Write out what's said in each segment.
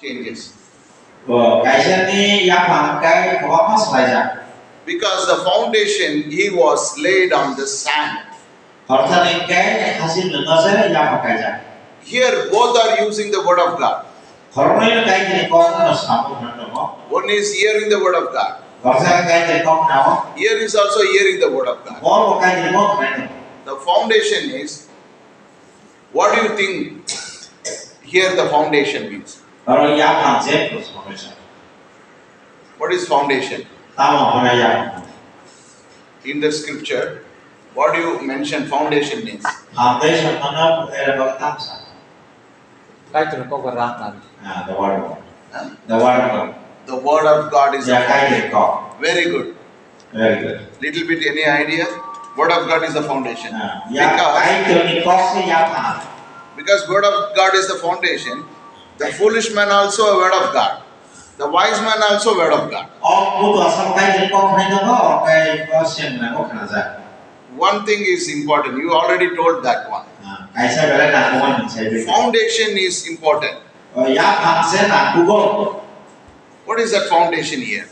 changes. Cái chân đi ya phẳng cái có mất phải rằng Because the foundation he was laid on the sand. họ thân nên cái hasil nó sẽ ya phẳng cái rằng Here both are using the word of God. họ nói là cái gì con nó sống của nó đúng không? One is hearing the word of God. Còn ra cái gì con nào? Here is also hearing the word of God. Có một cái gì con này. The foundation is, what do you think here the foundation means? Rồi ya phẳng chết của foundation. What is foundation? Tao mà nói ya. In the scripture, what do you mention foundation means? Foundation nó là bậc tam sản. Cái từ có cái răng này. The word of God. The word of God. The word of God is Yeah, the foundation. God. Very good. Very good. Little bit any idea? Word of God is the foundation. Because because word of God is the foundation, the foolish man also a word of God. The wise man also word of God. One thing is important. You already told that one. Foundation is important. What is that foundation here?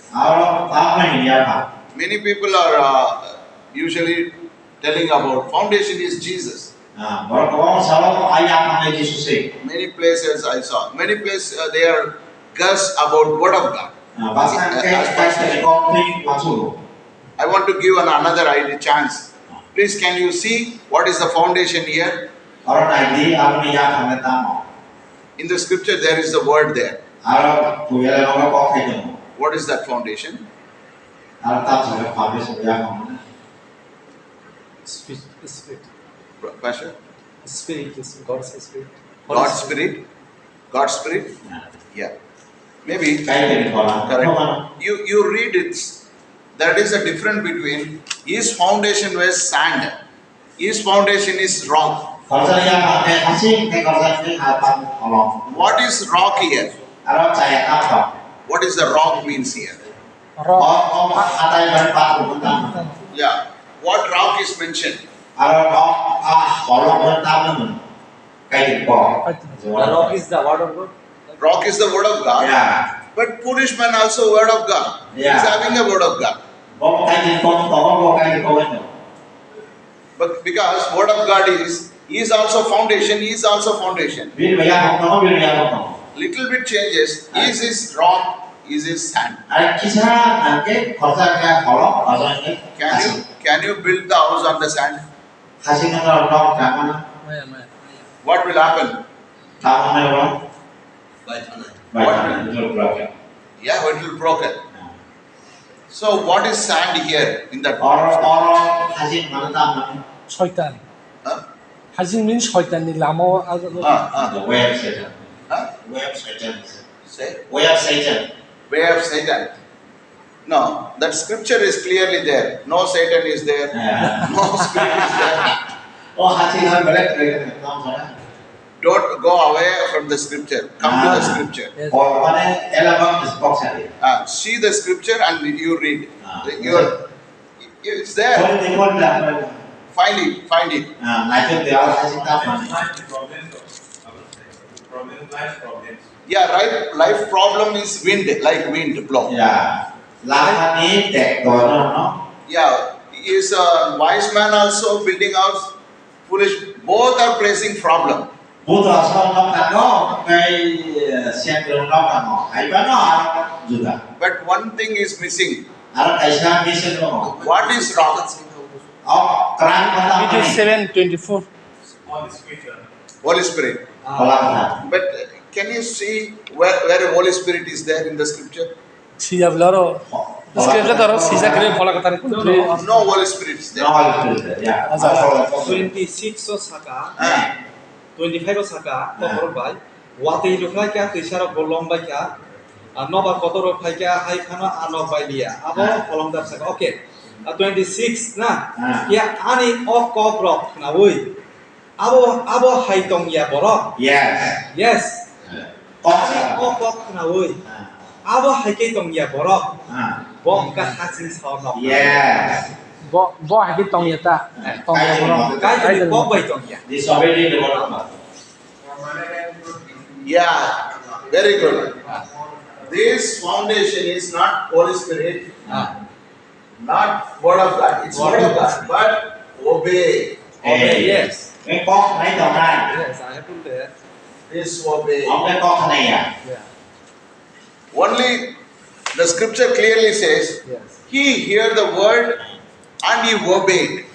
Many people are usually telling about foundation is Jesus. Many places I saw. Many places they are guess about word of God. I want to give another idea chance. Please, can you see what is the foundation here? In the scripture, there is the word there. What is that foundation? Spirit. Pastor? Spirit is God's spirit. God's spirit? God's spirit? Yeah. Maybe. Correct. You read it. That is the difference between his foundation was sand. His foundation is rock. What is rock here? What is the rock means here? Yeah. What rock is mentioned? Rock is the word of God. Rock is the word of God. Yeah. But foolish man also word of God. Yeah. He is having a word of God. But because word of God is also foundation, he is also foundation. Little bit changes. Is his rock, is his sand. Can you build the house on the sand? What will happen? Yeah, it will broken. So what is sand here in that? Shaitan. Huh? Hazin means shaitan. The way of Satan. Huh? Way of Satan. Say? Way of Satan. Way of Satan. No, that scripture is clearly there. No Satan is there. Yeah. No spirit is there. Oh, Don't go away from the scripture. Come to the scripture. Yes. See the scripture and you read. It's there. Find it. Find it. Yeah, right. Life problem is wind, like wind blow. Yeah. Yeah. Is a wise man also building house? Foolish. Both are facing problem. But one thing is missing. What is rock? It is 7:24. Holy Spirit. But can you see where Holy Spirit is there in the scripture? Si hablaro. Scripture si sa kaya pala kata ni. No Holy Spirit is there. 26 saka. 25 saka kotor bai. Wati lukla kya tisara bolong bai kya. Nova kotor bai kya hai khana anok bai dia. Abo bolong dar saka. Okay. 26 na. Ya ani ok kobrok na woi. Abo hai tong ya borok. Yes. Yes. Ani ok kok na woi. Abo hai ke tong ya borok. Bom ka hasin sao nok. Yes. Bo hai cái tông nhiệt ta. Tông nhiệt nó. Cái gì có bảy tong ya. Disobeying the word of God. Yeah. Very good. This foundation is not Holy Spirit, not Word of God. It's Word of God, but obey. Obey, yes. Cái con này tao này. Yes, I have to do that. Disobey. Ông cái con này à? Yeah. Only the scripture clearly says, Yes. he heard the word and he obeyed.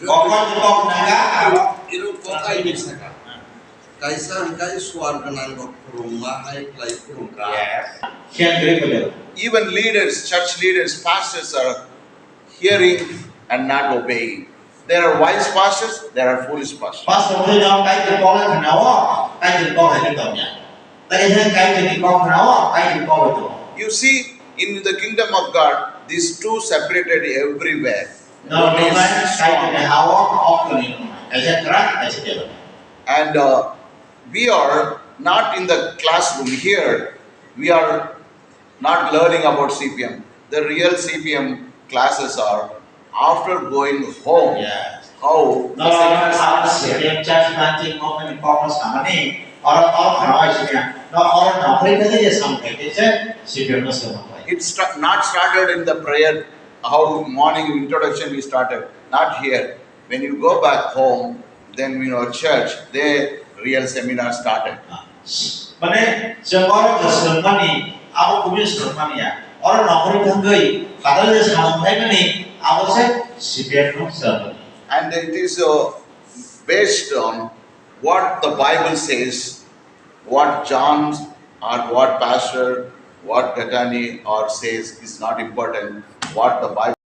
Còn con này á. Itu kok ay bisa kaisa kai swarga nang kuruma ay play kurumra. Yes. Khen cái bây giờ. Even leaders, church leaders, pastors are hearing and not obeying. There are wise pastors, there are foolish pastors. Pastor tôi cho cái chữ con là nào á? Cái chữ con là cái tầm nhá. Tại vì cái chữ con nào á? Cái chữ con là tụi. You see, in the kingdom of God, these two separated everywhere. Nó nói cái chữ này hao á, ốc cái này. Cái chữ khác, cái chữ kia. And we are not in the classroom here. We are not learning about CPM. The real CPM classes are after going home. Yes. How Nó sao sẽ đem cho chúng ta trên con cái con nó sáng này. Ở phải nói gì nhỉ? Nó nó cái gì xong cái chứ sự việc nó sẽ không phải. it's not started in the prayer, how morning introduction we started. Not here. When you go back home, then in our church, the real seminar started. Mana seorang kesermani, aku punya sermani ya. Orang nak orang tanggai, kalau dia sampai ni, aku saya siapa nak sermani. And it is based on what the Bible says, what John or what Pastor, what Gatani or says is not important. What the Bible